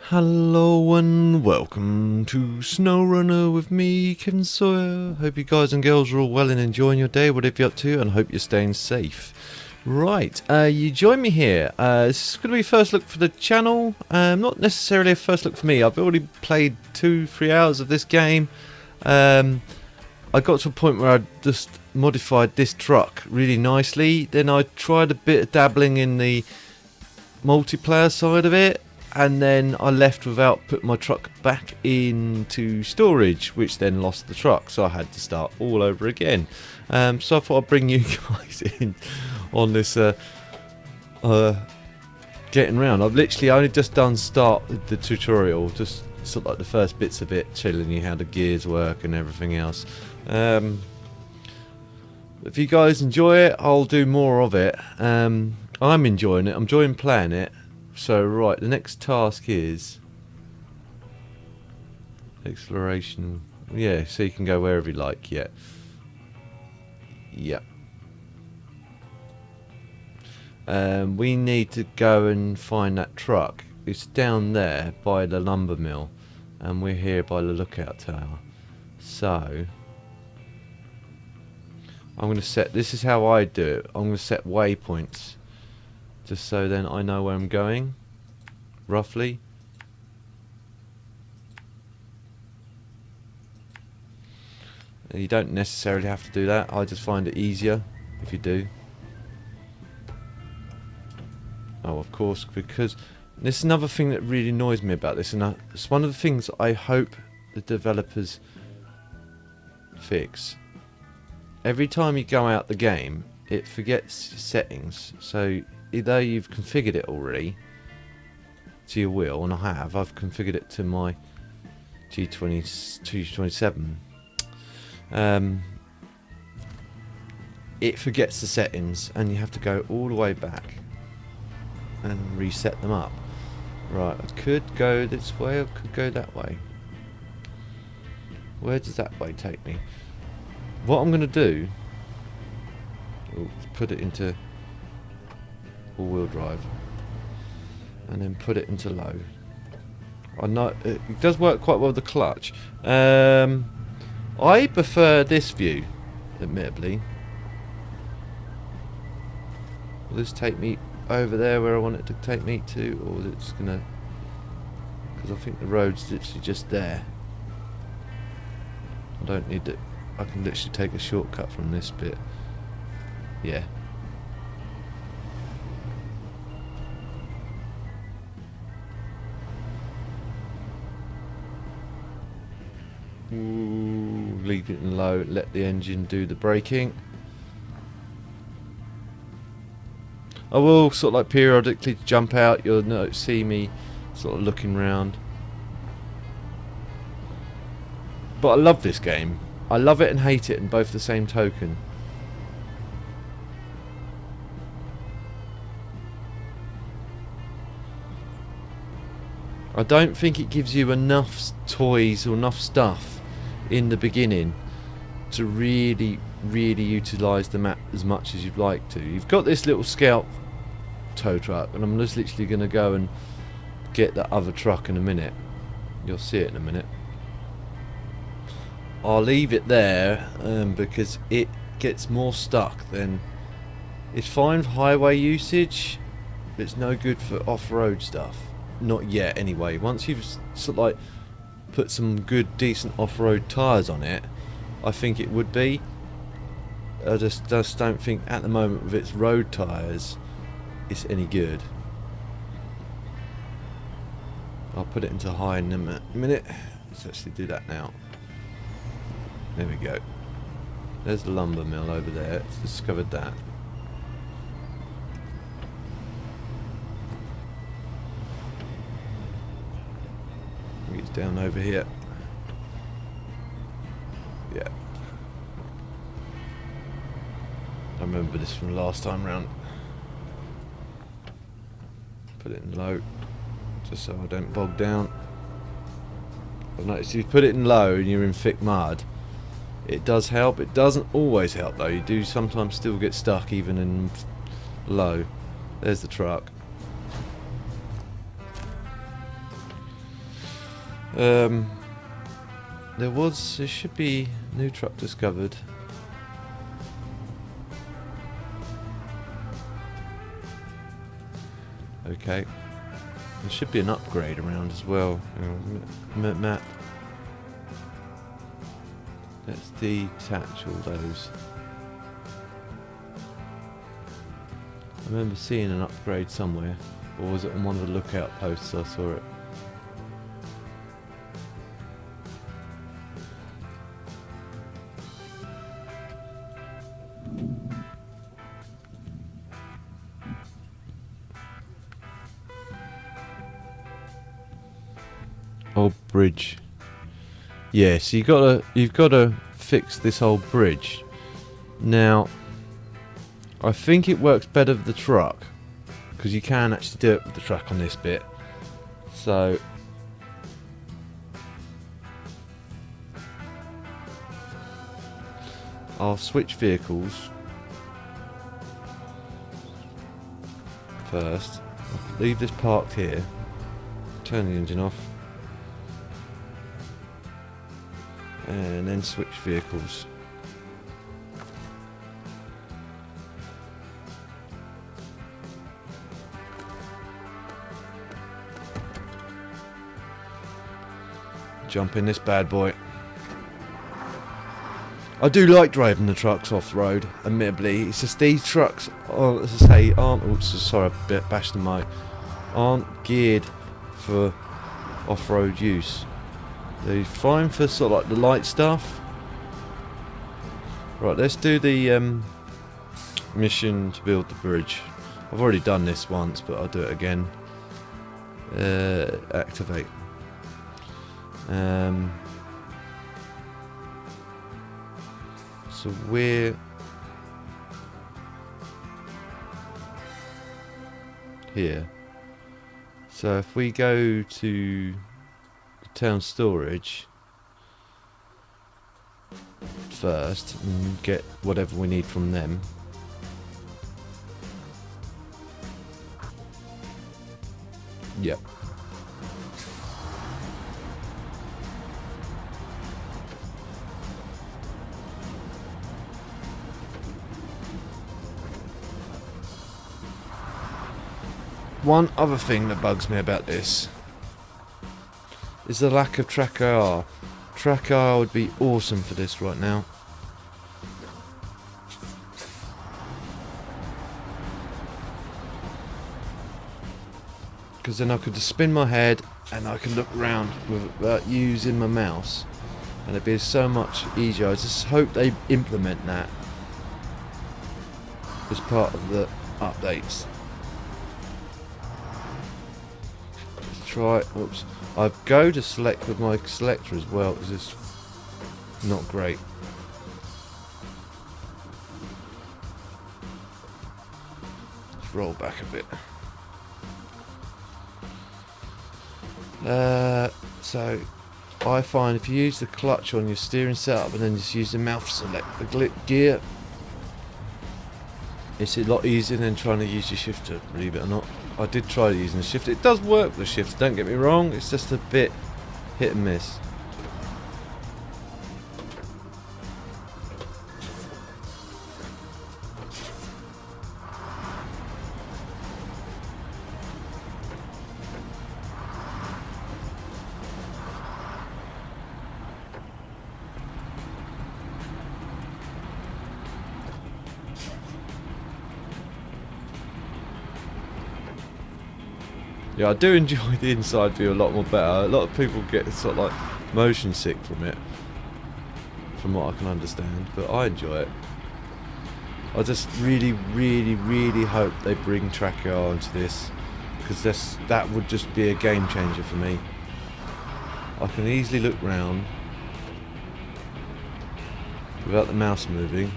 Hello and welcome to Snowrunner with me, Kevin Sawyer. Hope you guys and girls are all well and enjoying your day, whatever you're up to, and hope you're staying safe. Right, you join me here. This is going to be first look for the channel. Not necessarily a first look for me. I've already played 2-3 hours of this game. I got to a point where I just modified this truck really nicely. Then I tried a bit of dabbling in the multiplayer side of it. And then I left without putting my truck back into storage, which then lost the truck, so I had to start all over again. So I thought I'd bring you guys in on this getting around. I've literally only just done start the tutorial, just sort of like the first bits of it, showing you how the gears work and everything else. If you guys enjoy it, I'll do more of it. I'm enjoying it. I'm enjoying playing it. So right, the next task is exploration. Yeah, so you can go wherever you like. Yeah. We need to go and find that truck. It's down there by the lumber mill, and we're here by the lookout tower. So I'm going to set. This is how I do it. I'm going to set waypoints. Just so then I know where I'm going, roughly. And you don't necessarily have to do that. I just find it easier if you do. Oh, of course, because this is another thing that really annoys me about this, and it's one of the things I hope the developers fix. Every time you go out the game, it forgets settings. So either you've configured it already to your will, and I've configured it to my G27. It forgets the settings, and you have to go all the way back and reset them up. Right, I could go this way, or could go that way. Where does that way take me? What I'm going to do, put it into all-wheel drive, and then put it into low. I know it does work quite well with the clutch. I prefer this view, admittedly. Will this take me over there where I want it to take me to, or is it just gonna? Because I think the road's literally just there. I don't need it. I can literally take a shortcut from this bit. Yeah. Ooh, leave it in low, let the engine do the braking. I will sort of like periodically jump out, you'll see me sort of looking round. But I love this game. I love it and hate it in both the same token. I don't think it gives you enough toys or enough stuff in the beginning to really utilise the map as much as you'd like to. You've got this little scout tow truck, and I'm just literally going to go and get that other truck in a minute. You'll see it in a minute. I'll leave it there because it gets more stuck than... It's fine for highway usage, but it's no good for off-road stuff. Not yet, anyway. Once you've sort of like put some good, decent off-road tyres on it, I think it would be. I just don't think at the moment with its road tyres it's any good. I'll put it into high in a minute. Let's actually do that now. There we go. There's the lumber mill over there. It's discovered that. It's down over here. Yeah. I remember this from last time round. Put it in low, just so I don't bog down. I've noticed if you put it in low and you're in thick mud, it does help. It doesn't always help though. You do sometimes still get stuck even in low. There's the truck. There should be new truck discovered. Okay. There should be an upgrade around as well. Map. Let's detach all those. I remember seeing an upgrade somewhere. Or was it on one of the lookout posts I saw it? Old bridge. Yeah, so you've gotta fix this whole bridge. Now, I think it works better with the truck because you can actually do it with the truck on this bit. So I'll switch vehicles first. I'll leave this parked here. Turn the engine off. And then switch vehicles. Jump in this bad boy. I do like driving the trucks off the road, admittedly. It's just these trucks, as I say, aren't. Oops, sorry, I bashed the mic. Aren't geared for off-road use. They're fine for sort of like the light stuff. Right, let's do the mission to build the bridge. I've already done this once, but I'll do it again. Activate. So we're here. So if we go to town storage first and get whatever we need from them. Yep. One other thing that bugs me about this is the lack of track IR. Track IR would be awesome for this right now. Because then I could just spin my head and I can look around without using my mouse. And it'd be so much easier. I just hope they implement that as part of the updates. Try. Oops. I go to select with my selector as well. It's just not great. Let's roll back a bit. So I find if you use the clutch on your steering setup and then just use the mouse to select the gear, it's a lot easier than trying to use your shifter, believe it or not. I did try using the shifter. It does work with the shifter, don't get me wrong. It's just a bit hit and miss. Yeah, I do enjoy the inside view a lot more better. A lot of people get sort of like motion sick from it, from what I can understand, but I enjoy it. I just really, really, really hope they bring track AR into this, because that would just be a game changer for me. I can easily look round without the mouse moving.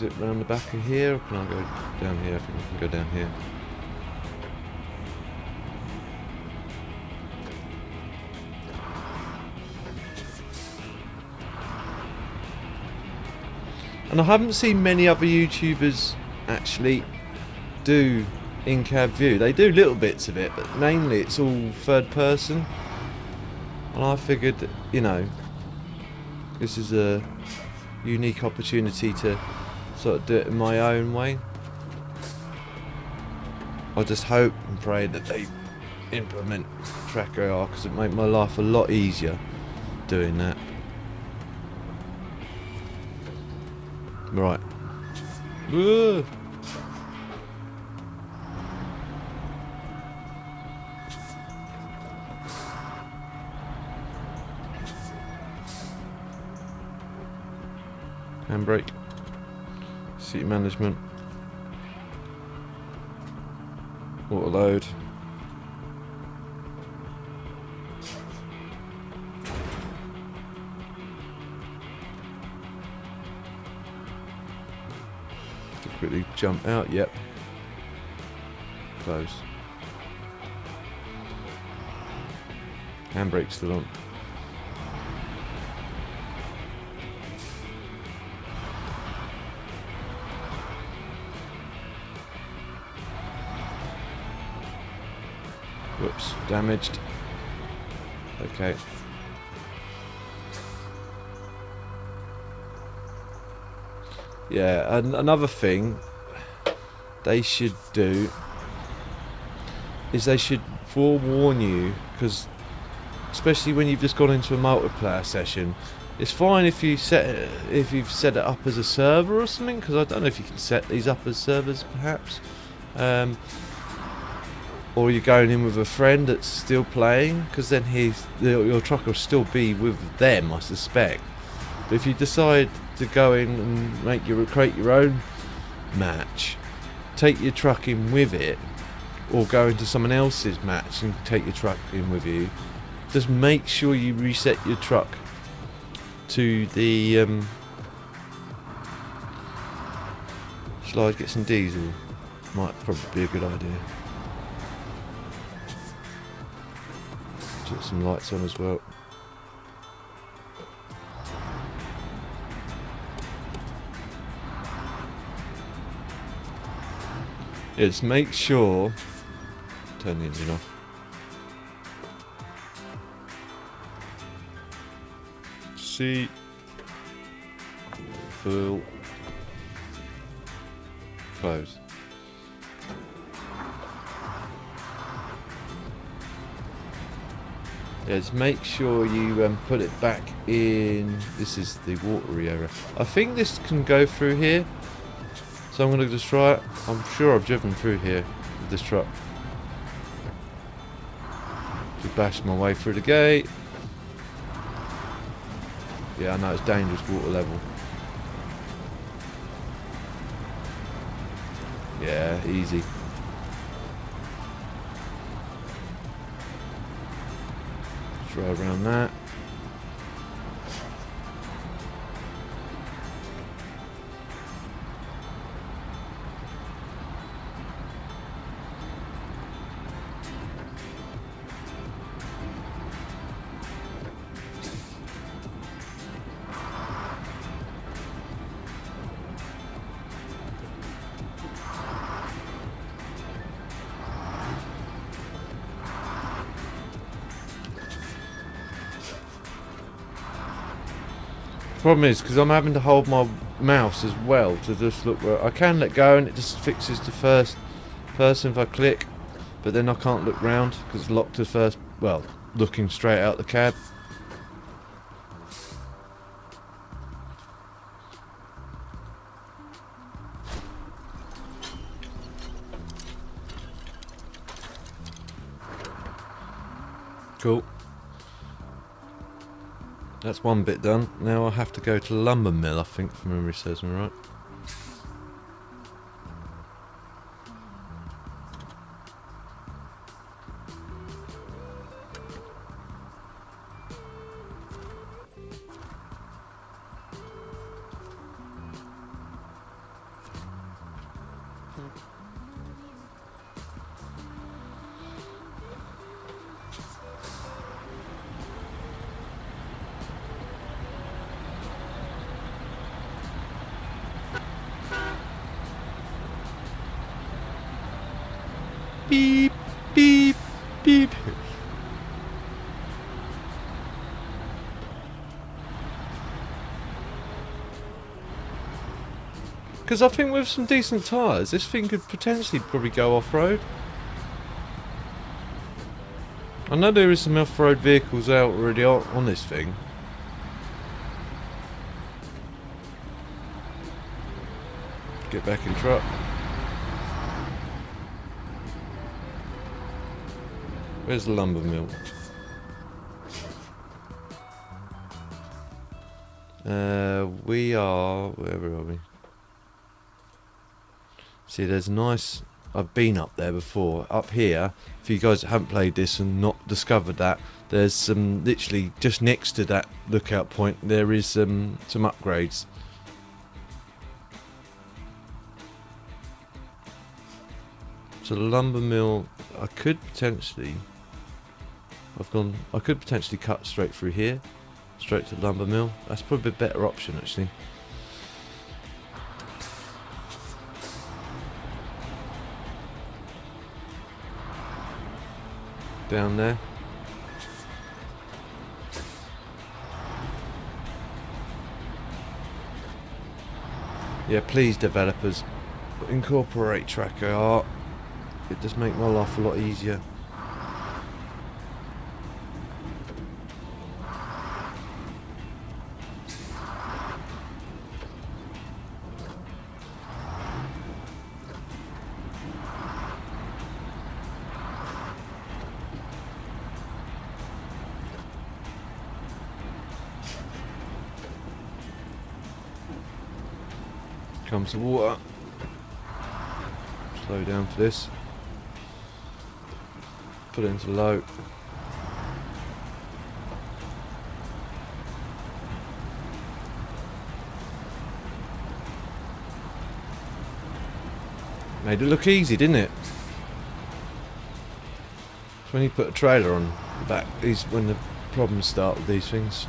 exit round the back of here, or can I go down here? I think I can go down here. And I haven't seen many other YouTubers actually do in-cab view. They do little bits of it, but mainly it's all third person. And I figured that, you know, this is a unique opportunity to sort of do it in my own way. I just hope and pray that they implement track AR, because it make my life a lot easier doing that. Right. Whoa. Handbrake. Seat management. Auto load. Quickly jump out, yep. Close. Handbrake still on. Whoops, damaged. Okay. Yeah, another thing they should do is they should forewarn you, because especially when you've just gone into a multiplayer session, it's fine if you've set it up as a server or something, because I don't know if you can set these up as servers perhaps, or you're going in with a friend that's still playing, because then your truck will still be with them, I suspect. But if you decide to go in and create your own match, take your truck in with it, or go into someone else's match and take your truck in with you, just make sure you reset your truck to the shall I get some diesel? Might probably be a good idea. Put some lights on as well. Is make sure, turn the engine off. Seat full, close. Yes, make sure you put it back in. This is the watery area. I think this can go through here. So I'm going to just try it. I'm sure I've driven through here with this truck. Just bash my way through the gate. Yeah, I know it's dangerous water level. Yeah, easy. Just drive around that. Problem is, because I'm having to hold my mouse as well to just look where I can let go, and it just fixes the first person if I click, but then I can't look round because it's locked to first, well, looking straight out the cab. Cool. That's one bit done. Now I have to go to the lumber mill, I think, if memory serves me right. beep, beep, beep. Because I think with some decent tyres, this thing could potentially probably go off-road. I know there is some off-road vehicles out already on this thing. Get back in truck. Where's the lumber mill? We are... wherever are we? See, there's a nice... I've been up there before. Up here, if you guys haven't played this and not discovered that, there's some... literally just next to that lookout point, there is some upgrades. So the lumber mill, I could potentially... I could potentially cut straight through here. Straight to the lumber mill. That's probably a better option, actually. Down there. Yeah, please developers, incorporate tracker art. It does make my life a lot easier. Comes the water. Slow down for this. Put it into low. Made it look easy, didn't it? It's when you put a trailer on the back, is when the problems start with these things.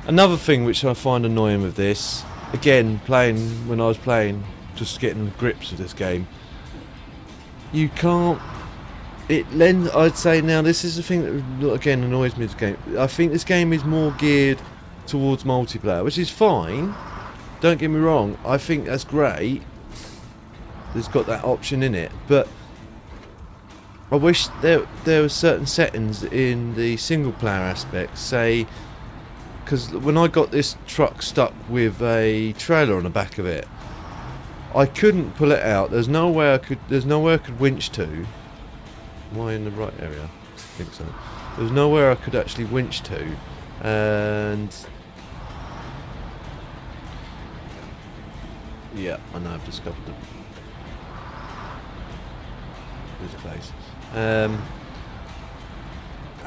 Another thing which I find annoying with this, again, when I was playing, just getting grips with this game, you can't, I'd say now, this is the thing that again annoys me with this game. I think this game is more geared towards multiplayer, which is fine, don't get me wrong, I think that's great, it's got that option in it, but I wish there were certain settings in the single player aspect, say, because when I got this truck stuck with a trailer on the back of it, I couldn't pull it out. There's no way I could winch to. Am I in the right area? I think so. There's nowhere I could actually winch to, and yeah, I know I've discovered this place.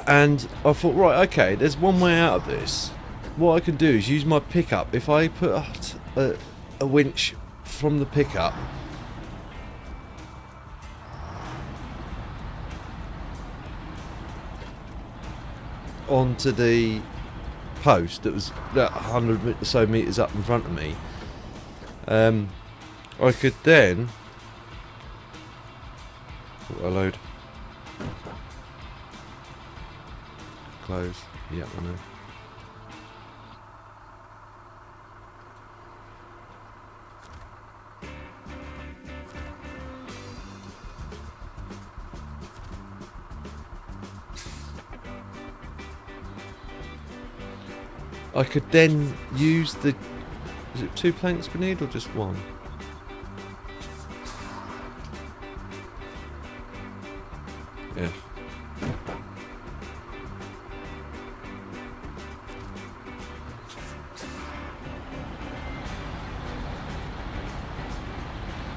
And I thought, right, okay, there's one way out of this. What I can do is use my pickup. If I put a winch from the pickup onto the post that was 100 or so metres up in front of me, I could then load, close, yeah, I know. I could then use the... is it 2 planks we need or just 1? Yeah.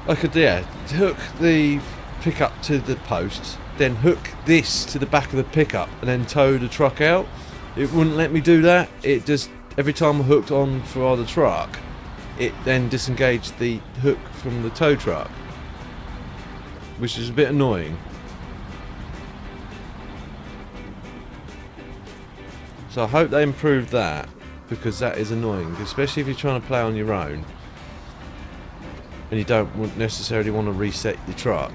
I could, yeah, hook the pickup to the post, then hook this to the back of the pickup and then tow the truck out. It wouldn't let me do that. It just, every time I hooked on for the truck, it then disengaged the hook from the tow truck, which is a bit annoying. So I hope they improve that, because that is annoying, especially if you're trying to play on your own. and you don't necessarily want to reset your truck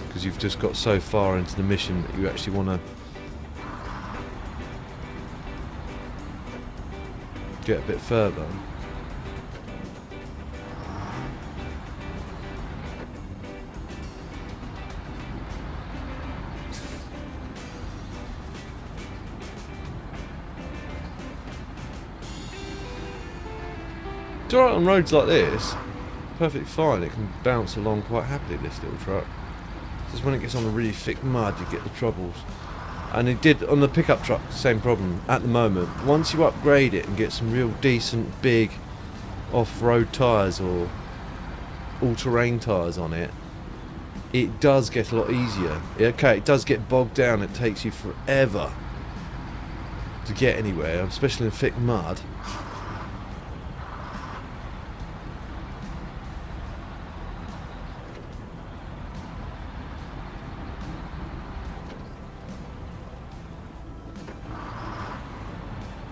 because you've just got so far into the mission that you actually want to get a bit further. It's alright on roads like this, perfectly fine, it can bounce along quite happily, this little truck. Just when it gets on a really thick mud you get the troubles. And it did on the pickup truck, same problem at the moment. Once you upgrade it and get some real decent big off-road tyres or all-terrain tyres on it, it does get a lot easier. Okay, it does get bogged down, it takes you forever to get anywhere, especially in thick mud.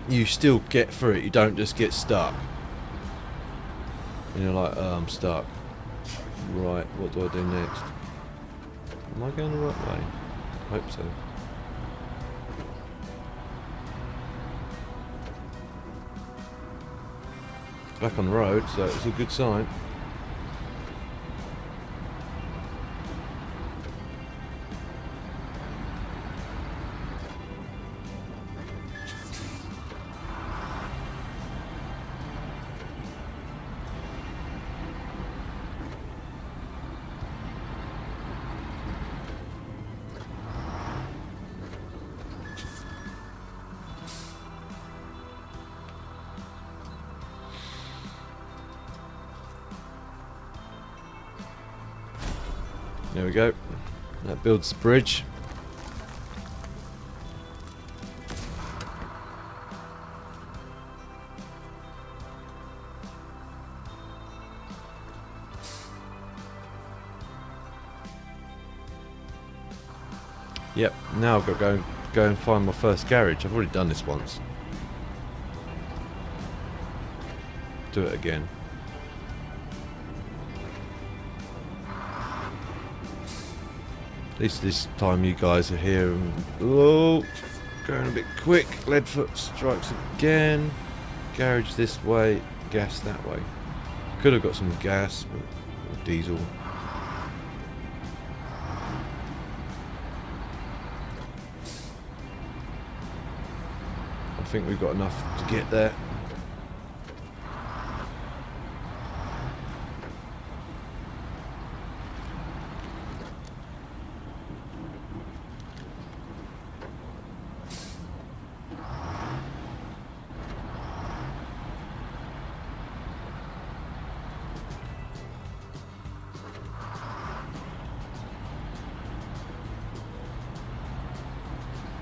You still get through it, you don't just get stuck. And you're like, oh, I'm stuck. Right, what do I do next? Am I going the right way? I hope so. Back on the road, so it's a good sign. There we go. That builds the bridge. Yep, now I've got to go and find my first garage. I've already done this once. Do it again. At least this time you guys are here and oh, going a bit quick. Leadfoot strikes again. Garage this way, gas that way. Could have got some gas, but or diesel. I think we've got enough to get there.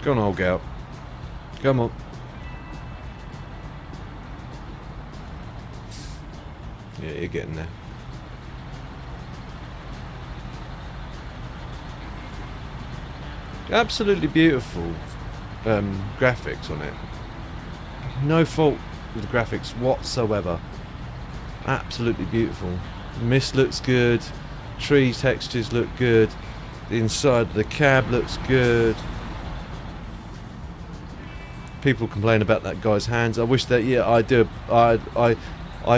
Go on, old gal. Come on. Yeah, you're getting there. Absolutely beautiful graphics on it. No fault with the graphics whatsoever. Absolutely beautiful. The mist looks good. Tree textures look good. The inside of the cab looks good. People complain about that guy's hands. I wish that, yeah, I do. I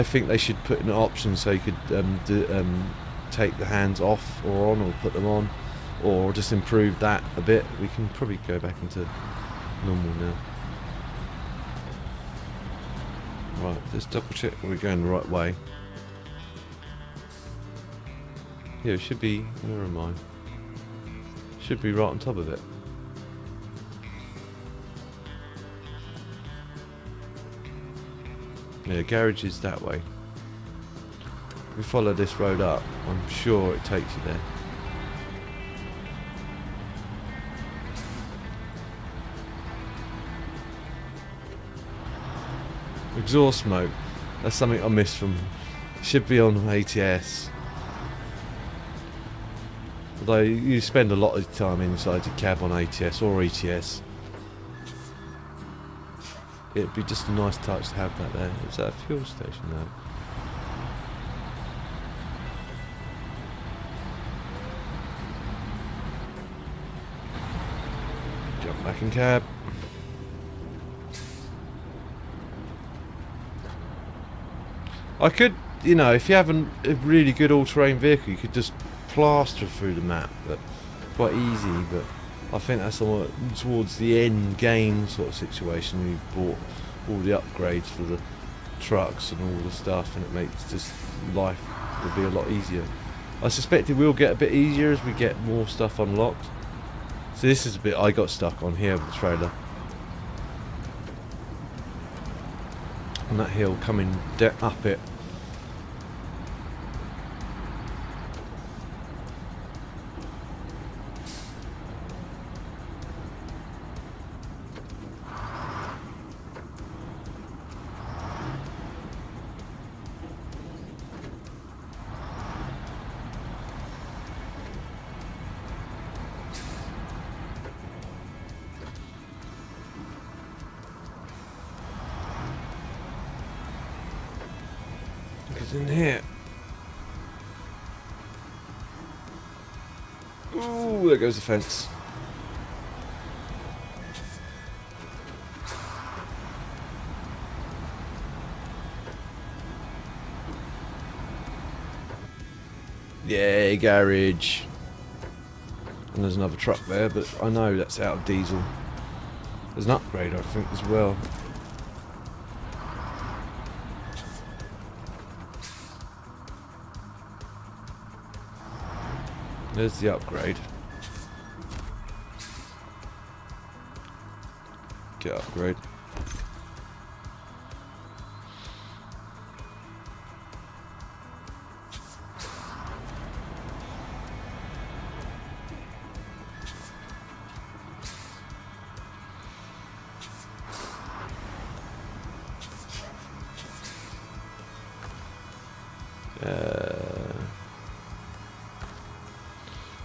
think they should put an option so you could take the hands off or on, or put them on, or just improve that a bit. We can probably go back into normal now. Right, let's double check we're going the right way. Yeah, it should be. Where am I? Should be right on top of it. Yeah, garage is that way. If we follow this road up, I'm sure it takes you there. Exhaust smoke. That's something I missed from. Should be on ATS. Although you spend a lot of time inside your cab on ATS or ETS. It'd be just a nice touch to have that there. Is that a fuel station now? working cab. I could, you know, if you have a really good all-terrain vehicle, you could just plaster through the map, but quite easy. But I think that's somewhat towards the end game sort of situation. You've bought all the upgrades for the trucks and all the stuff, and it makes just life will be a lot easier. I suspect it will get a bit easier as we get more stuff unlocked. So this is a bit I got stuck on here with the trailer. On that hill coming up it. It's in here. Ooh, there goes the fence. Yeah, garage. And there's another truck there, but I know that's out of diesel. There's an upgrade, I think, as well. There's the upgrade. Get upgrade.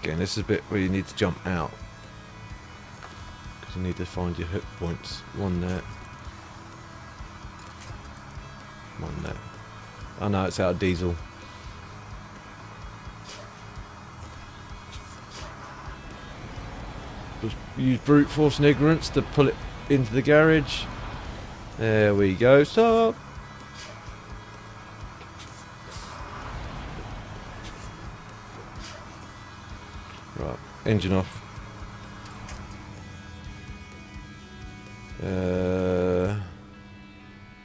Again, this is a bit where you need to jump out, because you need to find your hook points. One there. One there. Oh no, it's out of diesel. Just use brute force and ignorance to pull it into the garage. There we go. Stop! Right, engine off.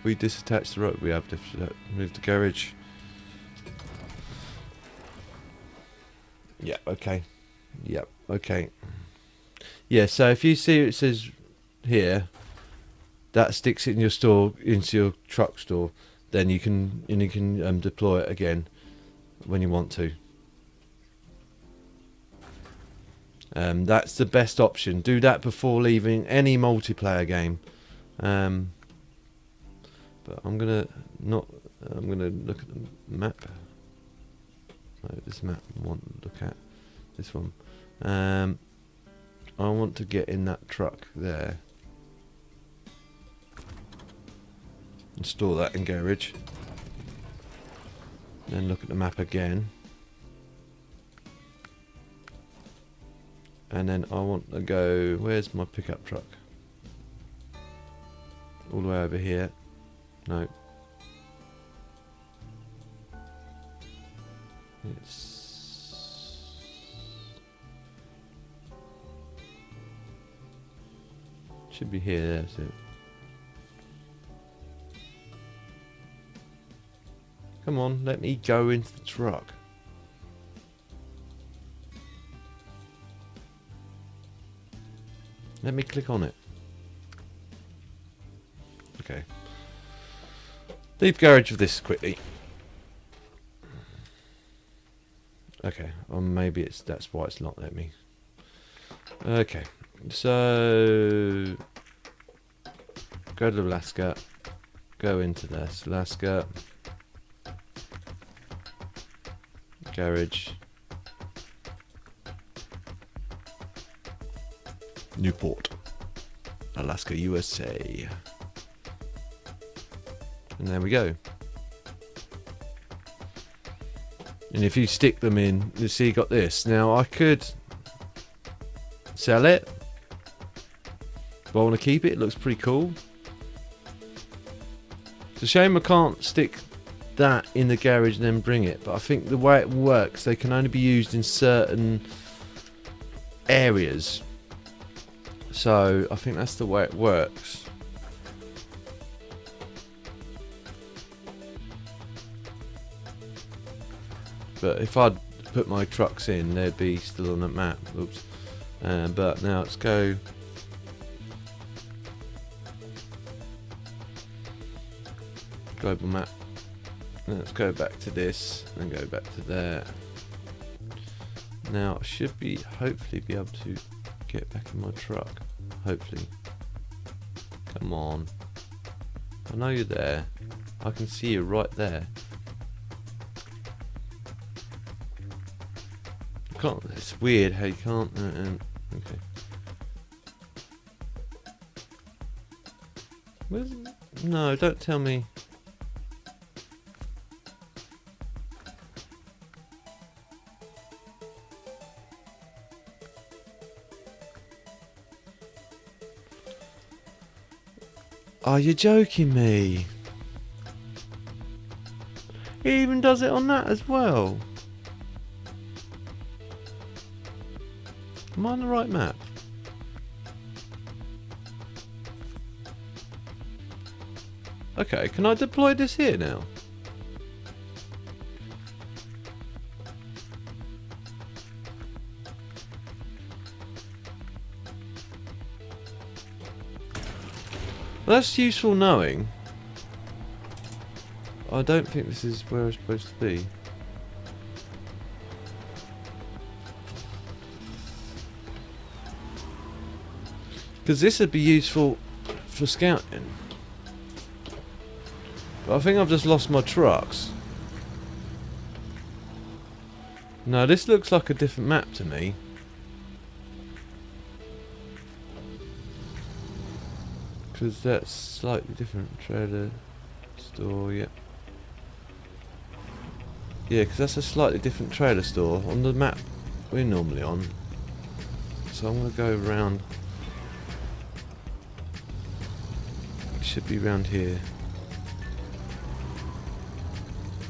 We disattach the rope. We have to move the garage. Yeah, okay. Yep, okay. Yeah, so if you see it says here, that sticks it in your store, into your truck store, then you can deploy it again when you want to. That's the best option. Do that before leaving any multiplayer game. But I'm gonna look at the map. No, this map I want to look at. This one. I want to get in that truck there. Install that in garage. Then look at the map again. And then I want to go, where's my pickup truck? All the way over here. No. It's... should be here, that's it. Come on, let me go into the truck. Let me click on it. Okay. Leave garage with this quickly. Okay, maybe that's why it's not letting me. Okay, so go to Alaska. Go into this Alaska. Garage. Newport, Alaska, USA. And there we go. And if you stick them in, you see you got this. Now I could sell it, Do I want to keep it? It looks pretty cool. It's a shame I can't stick that in the garage and then bring it, but I think the way it works, they can only be used in certain areas. So I think that's the way it works. But if I'd put my trucks in, they'd be still on the map. Oops. But now let's go. Global map. Now let's go back to this and go back to there. Now I should be hopefully be able to get back in my truck. Hopefully. Come on. I know you're there. I can see you right there. Can't, it's weird how you can't. Okay. Where's, no, don't tell me. Are you joking me? He even does it on that as well. Am I on the right map? Okay, can I deploy this here now? Well, that's useful knowing. I don't think this is where I'm supposed to be. Because this would be useful for scouting. But I think I've just lost my trucks. No, this looks like a different map to me. Because that's slightly different. Trailer store, yeah. Yeah, because that's a slightly different trailer store on the map we're normally on. So I'm going to go around. It should be around here.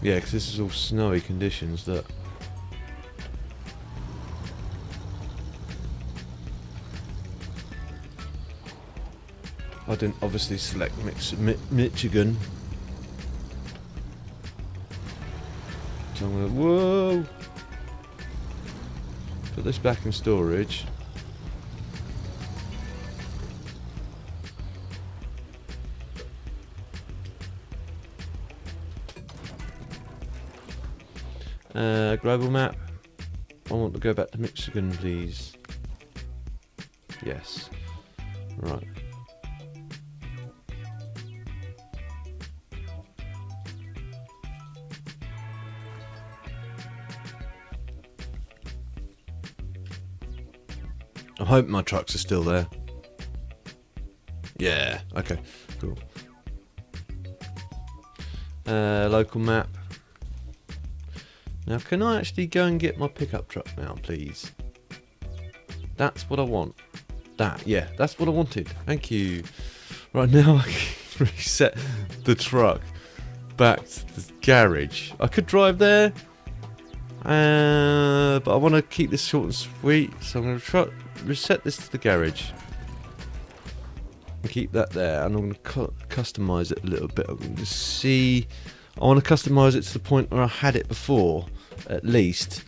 Yeah, because this is all snowy conditions that... I didn't obviously select Michigan. So I'm going to... Whoa! Put this back in storage. Global map. I want to go back to Michigan, please. Yes. Right. I hope my trucks are still there. Yeah, okay, cool. Local map. Now, can I actually go and get my pickup truck now, please? That's what I want. That, yeah, that's what I wanted. Thank you. Right, now I can reset the truck back to the garage. I could drive there, but I want to keep this short and sweet, so I'm going to reset this to the garage. And keep that there, and I'm going to customize it a little bit. I'm going to see... I want to customize it to the point where I had it before, at least.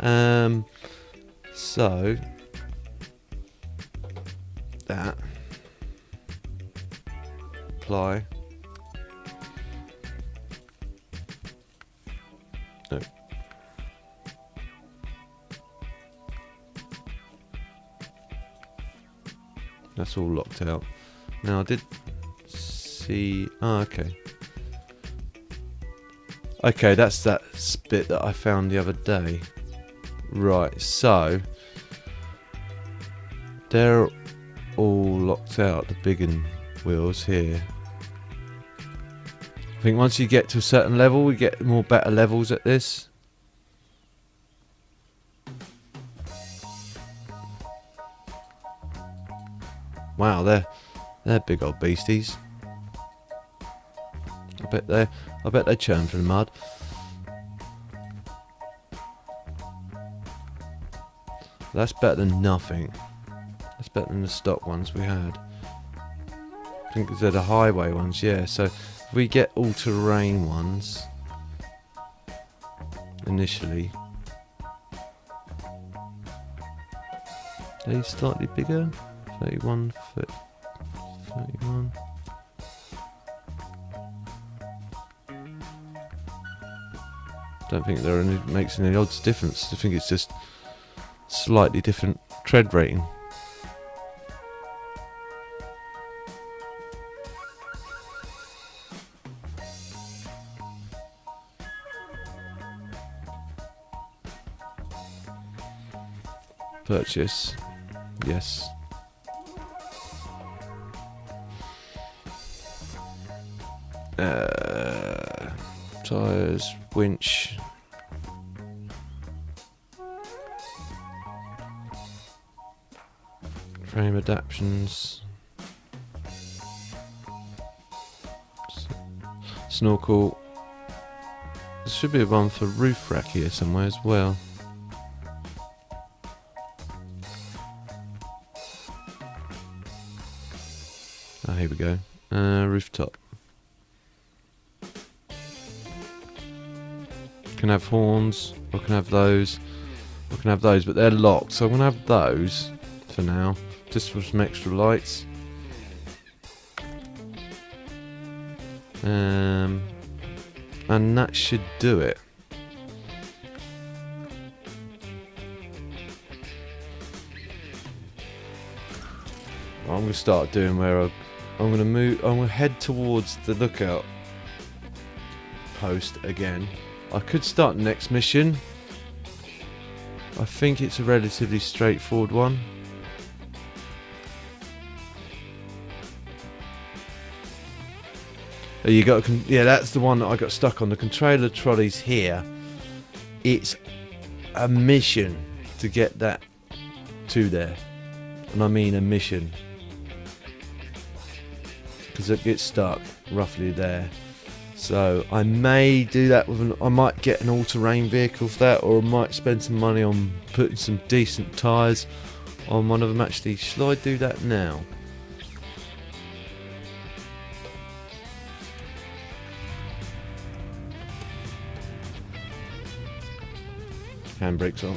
So that apply. No. That's all locked out. Now I did see. Oh, okay. Okay, that's that bit that I found the other day. Right, so they're all locked out, the big wheels here. I think once you get to a certain level, we get more better levels at this. Wow, they're big old beasties. I bet they churn through the mud. That's better than nothing. That's better than the stock ones we had. I think they're the highway ones, yeah. So if we get all-terrain ones initially, are they slightly bigger? 31 foot. 31. Don't think there makes any odds difference. I think it's just slightly different tread rating. Purchase, yes. Tires, winch. Frame adaptions. Snorkel. There should be one for roof rack here somewhere as well. Ah, here we go. Rooftop. Can have horns, I can have those, I can have those, but they're locked, so I'm going to have those for now, just for some extra lights. And that should do it. I'm going to start doing where I'm going to move, I'm going to head towards the lookout post again. I could start the next mission. I think it's a relatively straightforward one. You got, yeah, that's the one that I got stuck on. The controller trolleys here. It's a mission to get that to there, and I mean a mission, because it gets stuck roughly there. So I may do that with I might get an all-terrain vehicle for that, or I might spend some money on putting some decent tyres on one of them. Actually, shall I do that now? Handbrakes on.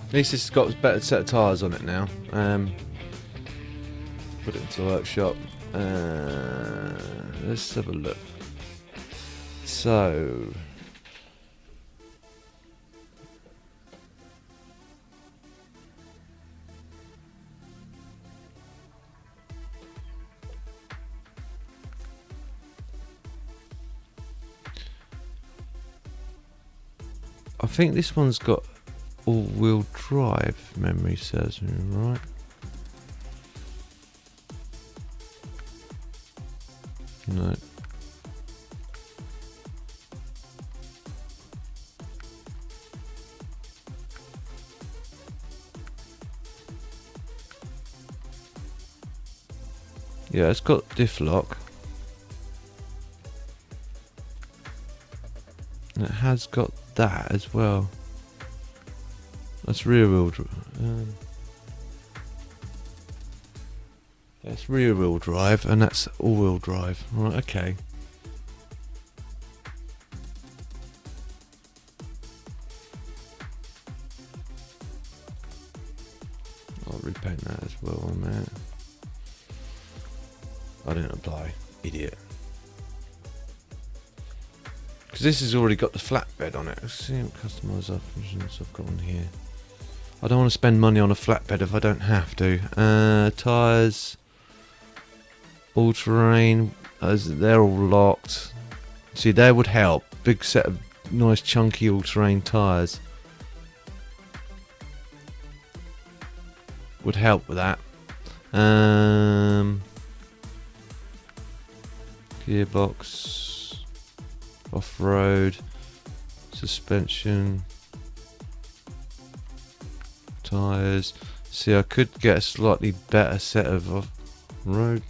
At least it's got a better set of tyres on it now. Put it into the workshop. Let's have a look. So, I think this one's got all-wheel drive, if memory serves me right. No. Yeah, it's got diff lock. And it has got that as well. That's rear wheel drive. That's rear wheel drive, and that's all wheel drive. Right, okay. I'll repaint that as well on that. I didn't apply, idiot. Because this has already got the flatbed on it. Let's see what customise options I've got on here. I don't want to spend money on a flatbed if I don't have to. Tyres, all-terrain, they're all locked. See, they would help. Big set of nice chunky all-terrain tyres would help with that. Gearbox, off-road, suspension, tyres. See, I could get a slightly better set of off-road,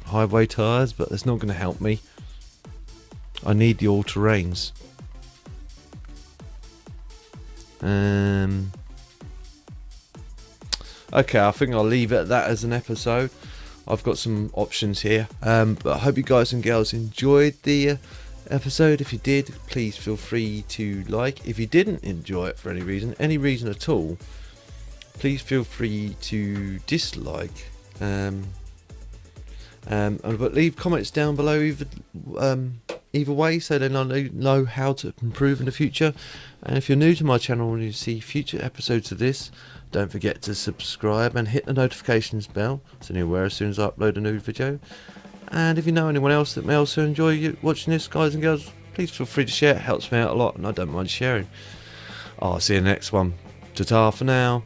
highway tyres, but that's not going to help me. I need the all-terrains. Okay, I think I'll leave it at that as an episode. I've got some options here, but I hope you guys and girls enjoyed the episode. If you did, please feel free to like. If you didn't enjoy it for any reason at all, please feel free to dislike. But leave comments down below either way, so then I know how to improve in the future. And if you're new to my channel and you see future episodes of this, don't forget to subscribe and hit the notifications bell so you're aware as soon as I upload a new video. And if you know anyone else that may also enjoy watching this, guys and girls, please feel free to share. It helps me out a lot and I don't mind sharing. I'll see you in the next one. Ta-ta for now.